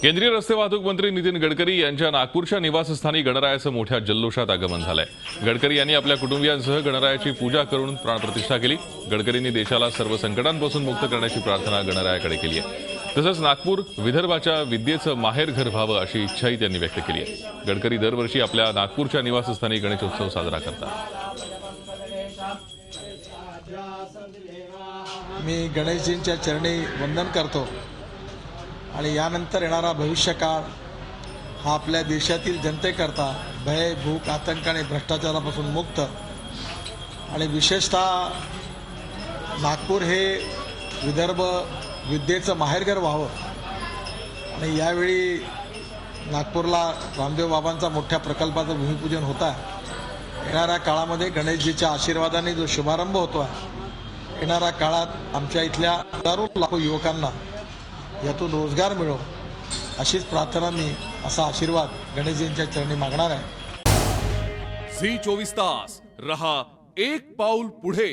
केंद्रीय रस्ते वाहतूक मंत्री नितीन गडकरी यांच्या नागपूरच्या निवासस्थानी गणरायाचं मोठ्या जल्लोषात आगमन झालंय। गडकरी यांनी आपल्या कुटुंबियांसह गणरायाची पूजा करून प्राणप्रतिष्ठा केली। गडकरींनी देशाला सर्व संकटांपासून मुक्त करण्याची प्रार्थना गणरायाकडे केली आहे। तसंच नागपूर विदर्भाच्या विद्येचं माहेरघर व्हावं अशी इच्छाही त्यांनी व्यक्त केली आहे। गडकरी दरवर्षी आपल्या नागपूरच्या निवासस्थानी गणेशोत्सव साजरा करतात। मी गणेशजींच्या चरणी वंदन करतो आणि यानंतर येणारा भविष्यकाळ हा आपल्या देशातील जनतेकरता भय, भूक, आतंक आणि भ्रष्टाचारापासून मुक्त आणि विशेषतः नागपूर हे विदर्भ विद्येचं माहेरघर व्हावं आणि यावेळी नागपूरला रामदेव बाबांचा मोठ्या प्रकल्पाचं भूमिपूजन होत आहे। येणाऱ्या काळामध्ये गणेशजीच्या आशीर्वादाने जो शुभारंभ होतो आहे, येणाऱ्या काळात आमच्या इथल्या हजारो लाखो युवकांना यातून रोजगार मिळो अशीच प्रार्थना मी, असा आशीर्वाद गणेशजींच्या चरणी मागणार आहे। झी 24 तास रहा एक पाऊल पुढे।